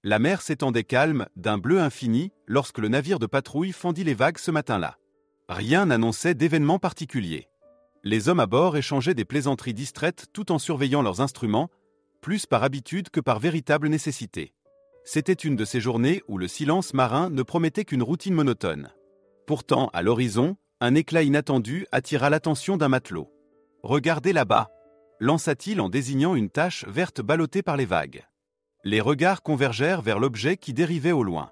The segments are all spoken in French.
La mer s'étendait calme, d'un bleu infini, lorsque le navire de patrouille fendit les vagues ce matin-là. Rien n'annonçait d'événement particulier. Les hommes à bord échangeaient des plaisanteries distraites tout en surveillant leurs instruments, plus par habitude que par véritable nécessité. C'était une de ces journées où le silence marin ne promettait qu'une routine monotone. Pourtant, à l'horizon, un éclat inattendu attira l'attention d'un matelot. « Regardez là-bas » lança-t-il en désignant une tache verte ballottée par les vagues. Les regards convergèrent vers l'objet qui dérivait au loin.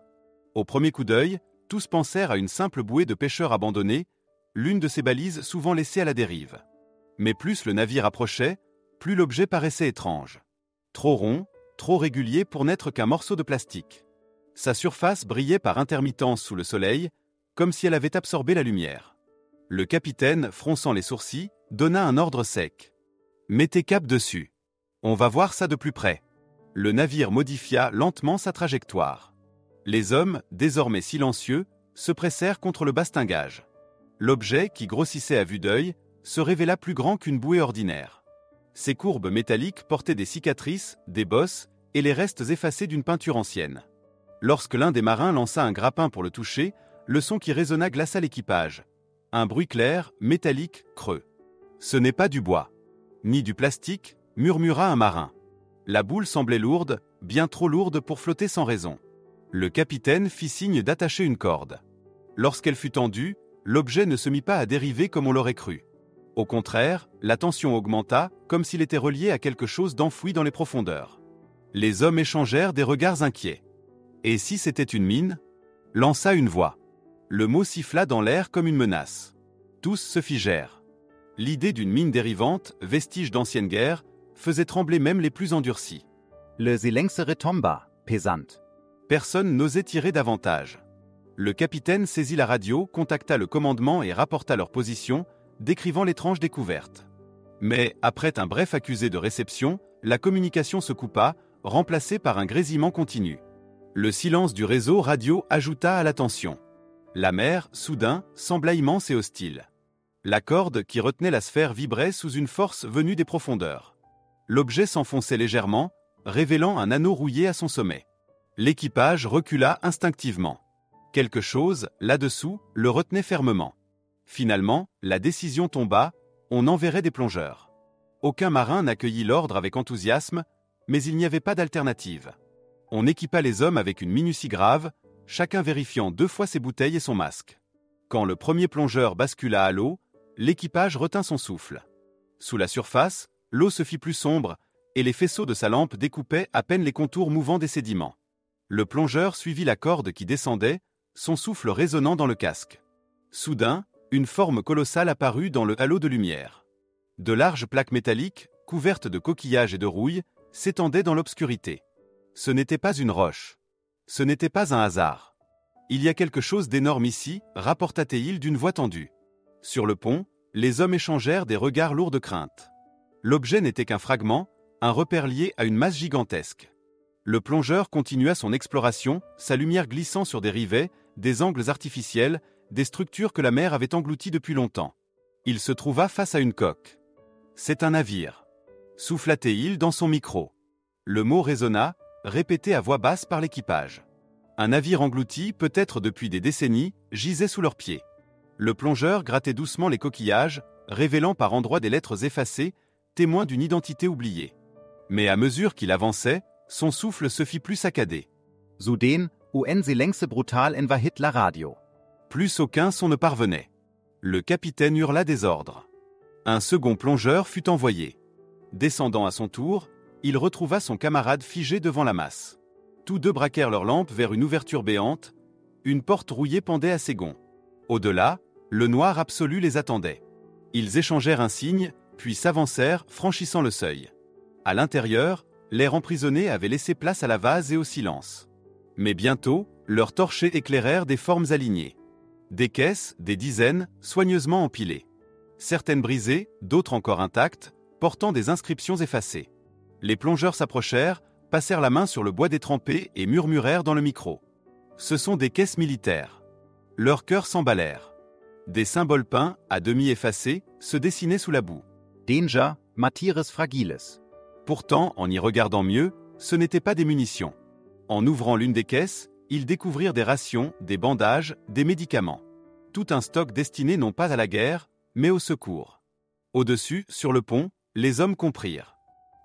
Au premier coup d'œil, tous pensèrent à une simple bouée de pêcheurs abandonnée, l'une de ces balises souvent laissées à la dérive. Mais plus le navire approchait, plus l'objet paraissait étrange. Trop rond, trop régulier pour n'être qu'un morceau de plastique. Sa surface brillait par intermittence sous le soleil, comme si elle avait absorbé la lumière. Le capitaine, fronçant les sourcils, donna un ordre sec. « Mettez cap dessus. On va voir ça de plus près. » Le navire modifia lentement sa trajectoire. Les hommes, désormais silencieux, se pressèrent contre le bastingage. L'objet, qui grossissait à vue d'œil, se révéla plus grand qu'une bouée ordinaire. Ses courbes métalliques portaient des cicatrices, des bosses et les restes effacés d'une peinture ancienne. Lorsque l'un des marins lança un grappin pour le toucher, le son qui résonna glaça l'équipage. Un bruit clair, métallique, creux. « Ce n'est pas du bois, ni du plastique », murmura un marin. La boule semblait lourde, bien trop lourde pour flotter sans raison. Le capitaine fit signe d'attacher une corde. Lorsqu'elle fut tendue, l'objet ne se mit pas à dériver comme on l'aurait cru. Au contraire, la tension augmenta, comme s'il était relié à quelque chose d'enfoui dans les profondeurs. Les hommes échangèrent des regards inquiets. « Et si c'était une mine ?» lança une voix. Le mot siffla dans l'air comme une menace. Tous se figèrent. L'idée d'une mine dérivante, vestige d'ancienne guerre, faisait trembler même les plus endurcis. Le silencere tomba, pesant. Personne n'osait tirer davantage. Le capitaine saisit la radio, contacta le commandement et rapporta leur position, décrivant l'étrange découverte. Mais, après un bref accusé de réception, la communication se coupa, remplacée par un grésillement continu. Le silence du réseau radio ajouta à la tension. La mer, soudain, sembla immense et hostile. La corde qui retenait la sphère vibrait sous une force venue des profondeurs. L'objet s'enfonçait légèrement, révélant un anneau rouillé à son sommet. L'équipage recula instinctivement. Quelque chose, là-dessous, le retenait fermement. Finalement, la décision tomba, on enverrait des plongeurs. Aucun marin n'accueillit l'ordre avec enthousiasme, mais il n'y avait pas d'alternative. On équipa les hommes avec une minutie grave, chacun vérifiant 2 fois ses bouteilles et son masque. Quand le premier plongeur bascula à l'eau, l'équipage retint son souffle. Sous la surface, l'eau se fit plus sombre, et les faisceaux de sa lampe découpaient à peine les contours mouvants des sédiments. Le plongeur suivit la corde qui descendait, son souffle résonnant dans le casque. Soudain, une forme colossale apparut dans le halo de lumière. De larges plaques métalliques, couvertes de coquillages et de rouille, s'étendaient dans l'obscurité. Ce n'était pas une roche. Ce n'était pas un hasard. Il y a quelque chose d'énorme ici, rapporta Théil d'une voix tendue. Sur le pont, les hommes échangèrent des regards lourds de crainte. L'objet n'était qu'un fragment, un repère lié à une masse gigantesque. Le plongeur continua son exploration, sa lumière glissant sur des rivets, des angles artificiels, des structures que la mer avait englouties depuis longtemps. Il se trouva face à une coque. « C'est un navire », souffla Théil dans son micro. Le mot résonna, répété à voix basse par l'équipage. Un navire englouti, peut-être depuis des décennies, gisait sous leurs pieds. Le plongeur grattait doucement les coquillages, révélant par endroits des lettres effacées, témoins d'une identité oubliée. Mais à mesure qu'il avançait, son souffle se fit plus saccadé. Zudem, UN silense brutal envahit la radio. Plus aucun son ne parvenait. Le capitaine hurla des ordres. Un second plongeur fut envoyé. Descendant à son tour, il retrouva son camarade figé devant la masse. Tous deux braquèrent leurs lampes vers une ouverture béante. Une porte rouillée pendait à ses gonds. Au-delà, le noir absolu les attendait. Ils échangèrent un signe, puis s'avancèrent, franchissant le seuil. À l'intérieur, l'air emprisonné avait laissé place à la vase et au silence. Mais bientôt, leurs torchers éclairèrent des formes alignées. Des caisses, des dizaines, soigneusement empilées. Certaines brisées, d'autres encore intactes, portant des inscriptions effacées. Les plongeurs s'approchèrent, passèrent la main sur le bois détrempé et murmurèrent dans le micro. Ce sont des caisses militaires. Leurs cœurs s'emballèrent. Des symboles peints, à demi effacés, se dessinaient sous la boue. Danger, martyres fragiles. Pourtant, en y regardant mieux, ce n'étaient pas des munitions. En ouvrant l'une des caisses, ils découvrirent des rations, des bandages, des médicaments. Tout un stock destiné non pas à la guerre, mais au secours. Au-dessus, sur le pont, les hommes comprirent.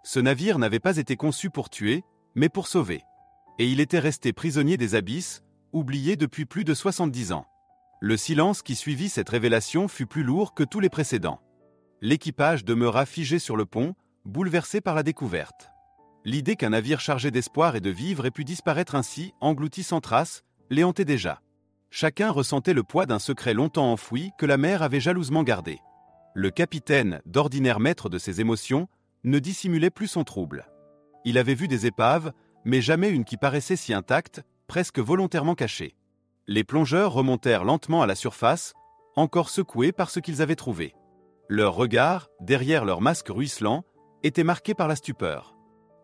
Ce navire n'avait pas été conçu pour tuer, mais pour sauver. Et il était resté prisonnier des abysses, oublié depuis plus de 70 ans. Le silence qui suivit cette révélation fut plus lourd que tous les précédents. L'équipage demeura figé sur le pont, bouleversé par la découverte. L'idée qu'un navire chargé d'espoir et de vivre ait pu disparaître ainsi, englouti sans trace, les hantait déjà. Chacun ressentait le poids d'un secret longtemps enfoui que la mer avait jalousement gardé. Le capitaine, d'ordinaire maître de ses émotions, ne dissimulait plus son trouble. Il avait vu des épaves, mais jamais une qui paraissait si intacte, presque volontairement cachée. Les plongeurs remontèrent lentement à la surface, encore secoués par ce qu'ils avaient trouvé. Leur regard, derrière leur masque ruisselant, était marqué par la stupeur.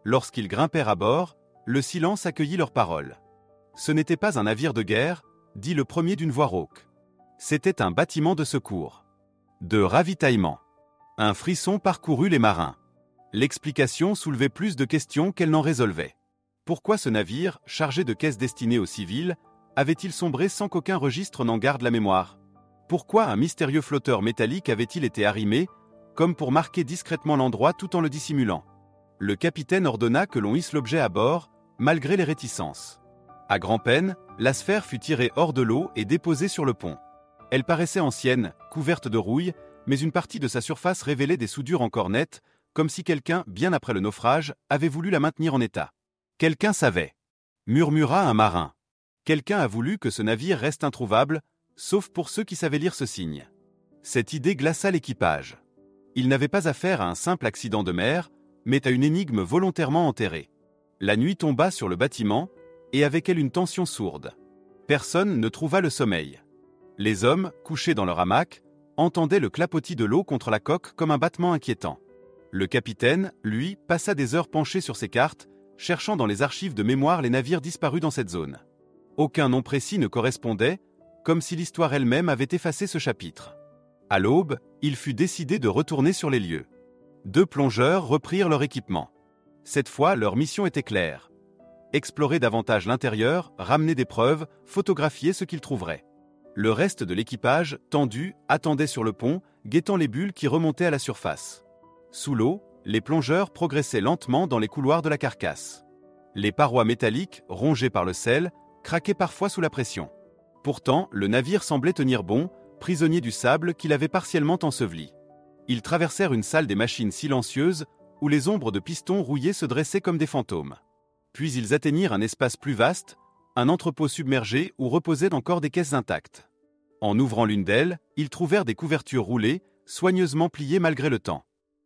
Lorsqu'ils grimpèrent à bord, le silence accueillit leurs paroles. Ce n'était pas un navire de guerre, dit le premier d'une voix rauque. C'était un bâtiment de secours. De ravitaillement. Un frisson parcourut les marins. L'explication soulevait plus de questions qu'elle n'en résolvait. Pourquoi ce navire, chargé de caisses destinées aux civils, avait-il sombré sans qu'aucun registre n'en garde la mémoire? Pourquoi un mystérieux flotteur métallique avait-il été arrimé, comme pour marquer discrètement l'endroit tout en le dissimulant? Le capitaine ordonna que l'on hisse l'objet à bord, malgré les réticences. À grand-peine, la sphère fut tirée hors de l'eau et déposée sur le pont. Elle paraissait ancienne, couverte de rouille, mais une partie de sa surface révélait des soudures encore nettes, comme si quelqu'un, bien après le naufrage, avait voulu la maintenir en état. Quelqu'un savait, murmura un marin. Quelqu'un a voulu que ce navire reste introuvable, sauf pour ceux qui savaient lire ce signe. Cette idée glaça l'équipage. Il n'avait pas affaire à un simple accident de mer, mais à une énigme volontairement enterrée. La nuit tomba sur le bâtiment, et avec elle une tension sourde. Personne ne trouva le sommeil. Les hommes, couchés dans leur hamac, entendaient le clapotis de l'eau contre la coque comme un battement inquiétant. Le capitaine, lui, passa des heures penché sur ses cartes, cherchant dans les archives de mémoire les navires disparus dans cette zone. Aucun nom précis ne correspondait, comme si l'histoire elle-même avait effacé ce chapitre. À l'aube, il fut décidé de retourner sur les lieux. 2 plongeurs reprirent leur équipement. Cette fois, leur mission était claire. Explorer davantage l'intérieur, ramener des preuves, photographier ce qu'ils trouveraient. Le reste de l'équipage, tendu, attendait sur le pont, guettant les bulles qui remontaient à la surface. Sous l'eau, les plongeurs progressaient lentement dans les couloirs de la carcasse. Les parois métalliques, rongées par le sel, craquaient parfois sous la pression. Pourtant, le navire semblait tenir bon, prisonnier du sable qu'il avait partiellement enseveli. Ils traversèrent une salle des machines silencieuses, où les ombres de pistons rouillés se dressaient comme des fantômes. Puis ils atteignirent un espace plus vaste, un entrepôt submergé où reposaient encore des caisses intactes. En ouvrant l'une d'elles, ils trouvèrent des couvertures roulées, soigneusement pliées malgré le temps.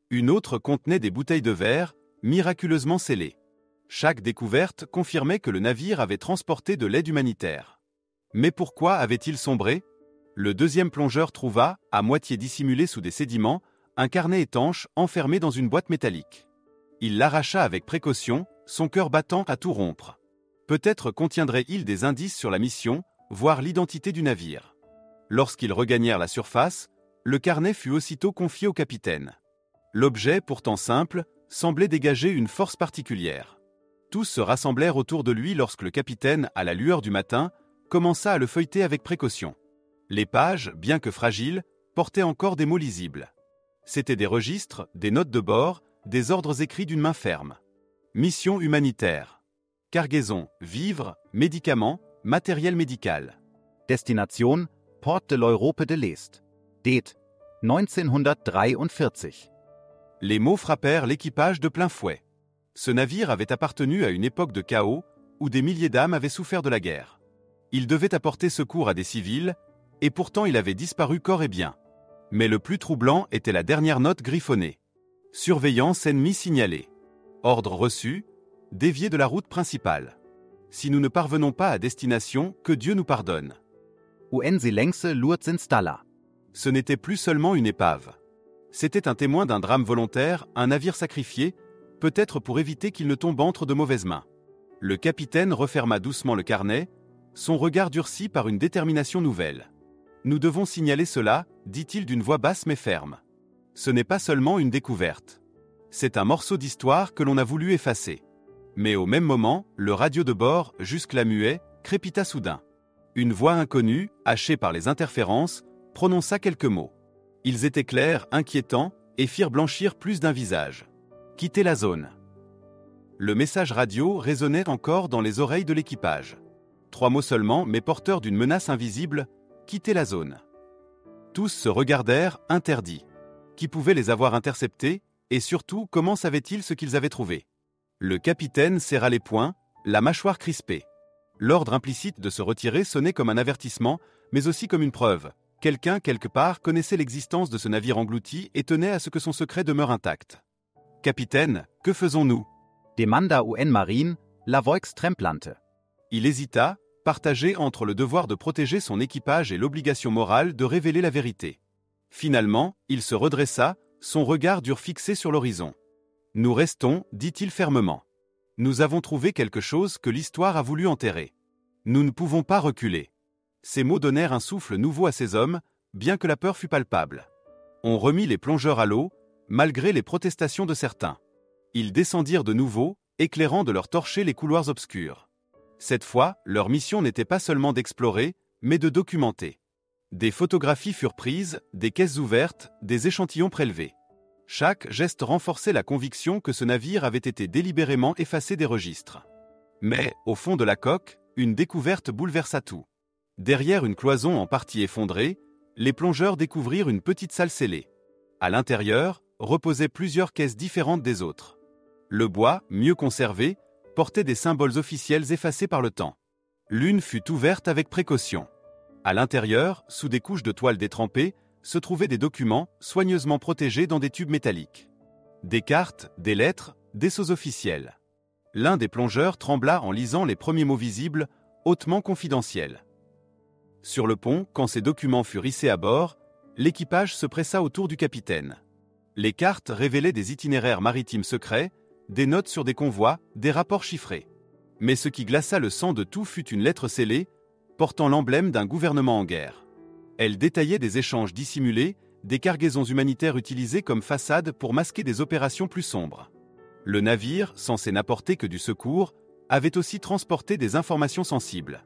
Une autre contenait des bouteilles de verre, miraculeusement scellées. Chaque découverte confirmait que le navire avait transporté de l'aide humanitaire. Mais pourquoi avait-il sombré? Le deuxième plongeur trouva, à moitié dissimulé sous des sédiments, un carnet étanche enfermé dans une boîte métallique. Il l'arracha avec précaution, son cœur battant à tout rompre. Peut-être contiendrait-il des indices sur la mission, voire l'identité du navire. Lorsqu'ils regagnèrent la surface, le carnet fut aussitôt confié au capitaine. L'objet, pourtant simple, semblait dégager une force particulière. Tous se rassemblèrent autour de lui lorsque le capitaine, à la lueur du matin, commença à le feuilleter avec précaution. Les pages, bien que fragiles, portaient encore des mots lisibles. C'étaient des registres, des notes de bord, des ordres écrits d'une main ferme. Mission humanitaire. Cargaison, vivres, médicaments, matériel médical. Destination, Port de l'Europe de l'Est. Date, 1943. Les mots frappèrent l'équipage de plein fouet. Ce navire avait appartenu à une époque de chaos où des milliers d'âmes avaient souffert de la guerre. Il devait apporter secours à des civils, et pourtant il avait disparu corps et biens. Mais le plus troublant était la dernière note griffonnée. Surveillance ennemie signalée. Ordre reçu, dévier de la route principale. Si nous ne parvenons pas à destination, que Dieu nous pardonne. Unsere längste Lurzinstalla. Ce n'était plus seulement une épave. C'était un témoin d'un drame volontaire, un navire sacrifié, peut-être pour éviter qu'il ne tombe entre de mauvaises mains. Le capitaine referma doucement le carnet, son regard durci par une détermination nouvelle. Nous devons signaler cela, dit-il d'une voix basse mais ferme. Ce n'est pas seulement une découverte. C'est un morceau d'histoire que l'on a voulu effacer. Mais au même moment, le radio de bord, jusque-là muet, crépita soudain. Une voix inconnue, hachée par les interférences, prononça quelques mots. Ils étaient clairs, inquiétants, et firent blanchir plus d'un visage. « Quittez la zone ». Le message radio résonnait encore dans les oreilles de l'équipage. 3 mots seulement, mais porteurs d'une menace invisible, « Quittez la zone ». Tous se regardèrent, interdits. Qui pouvait les avoir interceptés, et surtout, comment savaient-ils ce qu'ils avaient trouvé? Le capitaine serra les poings, la mâchoire crispée. L'ordre implicite de se retirer sonnait comme un avertissement, mais aussi comme une preuve. Quelqu'un, quelque part, connaissait l'existence de ce navire englouti et tenait à ce que son secret demeure intact. « Capitaine, que faisons-nous » Demanda UN Marine, la voix tremblante. Il hésita, partagé entre le devoir de protéger son équipage et l'obligation morale de révéler la vérité. Finalement, il se redressa, son regard dur fixé sur l'horizon. « Nous restons, dit-il fermement. Nous avons trouvé quelque chose que l'histoire a voulu enterrer. Nous ne pouvons pas reculer. » Ces mots donnèrent un souffle nouveau à ces hommes, bien que la peur fût palpable. On remit les plongeurs à l'eau, malgré les protestations de certains. Ils descendirent de nouveau, éclairant de leurs torchers les couloirs obscurs. Cette fois, leur mission n'était pas seulement d'explorer, mais de documenter. Des photographies furent prises, des caisses ouvertes, des échantillons prélevés. Chaque geste renforçait la conviction que ce navire avait été délibérément effacé des registres. Mais, au fond de la coque, une découverte bouleversa tout. Derrière une cloison en partie effondrée, les plongeurs découvrirent une petite salle scellée. À l'intérieur, reposaient plusieurs caisses différentes des autres. Le bois, mieux conservé, portait des symboles officiels effacés par le temps. L'une fut ouverte avec précaution. À l'intérieur, sous des couches de toile détrempées, se trouvaient des documents, soigneusement protégés dans des tubes métalliques. Des cartes, des lettres, des sceaux officiels. L'un des plongeurs trembla en lisant les premiers mots visibles, hautement confidentiels. Sur le pont, quand ces documents furent hissés à bord, l'équipage se pressa autour du capitaine. Les cartes révélaient des itinéraires maritimes secrets, des notes sur des convois, des rapports chiffrés. Mais ce qui glaça le sang de tout fut une lettre scellée, portant l'emblème d'un gouvernement en guerre. Elle détaillait des échanges dissimulés, des cargaisons humanitaires utilisées comme façade pour masquer des opérations plus sombres. Le navire, censé n'apporter que du secours, avait aussi transporté des informations sensibles.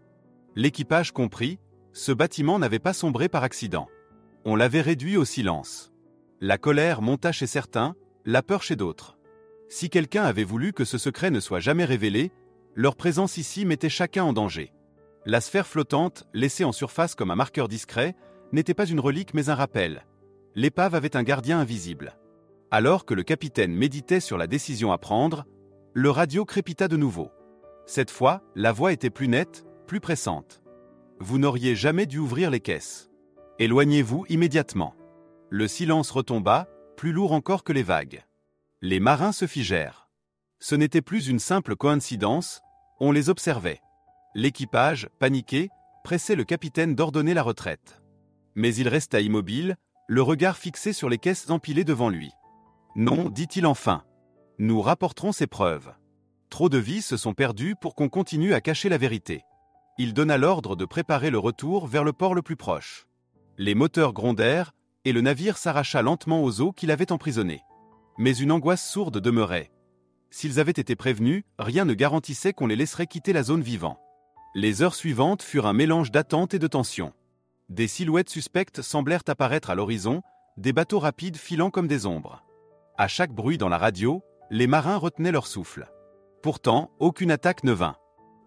L'équipage comprit, ce bâtiment n'avait pas sombré par accident. On l'avait réduit au silence. La colère monta chez certains, la peur chez d'autres. Si quelqu'un avait voulu que ce secret ne soit jamais révélé, leur présence ici mettait chacun en danger. La sphère flottante, laissée en surface comme un marqueur discret, n'était pas une relique mais un rappel. L'épave avait un gardien invisible. Alors que le capitaine méditait sur la décision à prendre, le radio crépita de nouveau. Cette fois, la voix était plus nette, plus pressante. Vous n'auriez jamais dû ouvrir les caisses. Éloignez-vous immédiatement. Le silence retomba, plus lourd encore que les vagues. Les marins se figèrent. Ce n'était plus une simple coïncidence, on les observait. L'équipage, paniqué, pressait le capitaine d'ordonner la retraite. Mais il resta immobile, le regard fixé sur les caisses empilées devant lui. « Non, dit-il enfin. Nous rapporterons ces preuves. Trop de vies se sont perdues pour qu'on continue à cacher la vérité. » Il donna l'ordre de préparer le retour vers le port le plus proche. Les moteurs grondèrent, et le navire s'arracha lentement aux eaux qui l'avaient emprisonné. Mais une angoisse sourde demeurait. S'ils avaient été prévenus, rien ne garantissait qu'on les laisserait quitter la zone vivant. Les heures suivantes furent un mélange d'attente et de tension. Des silhouettes suspectes semblèrent apparaître à l'horizon, des bateaux rapides filant comme des ombres. À chaque bruit dans la radio, les marins retenaient leur souffle. Pourtant, aucune attaque ne vint.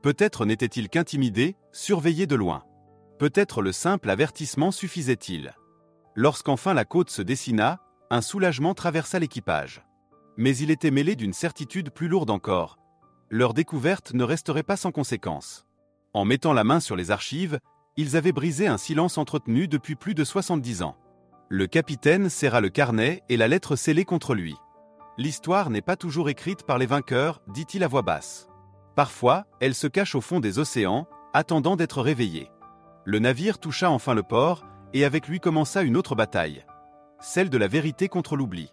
Peut-être n'étaient-ils qu'intimidés, surveillés de loin. Peut-être le simple avertissement suffisait-il. Lorsqu'enfin la côte se dessina, un soulagement traversa l'équipage. Mais il était mêlé d'une certitude plus lourde encore. Leur découverte ne resterait pas sans conséquence. En mettant la main sur les archives, ils avaient brisé un silence entretenu depuis plus de 70 ans. Le capitaine serra le carnet et la lettre scellée contre lui. L'histoire n'est pas toujours écrite par les vainqueurs, dit-il à voix basse. Parfois, elle se cache au fond des océans, attendant d'être réveillée. Le navire toucha enfin le port, et avec lui commença une autre bataille. Celle de la vérité contre l'oubli.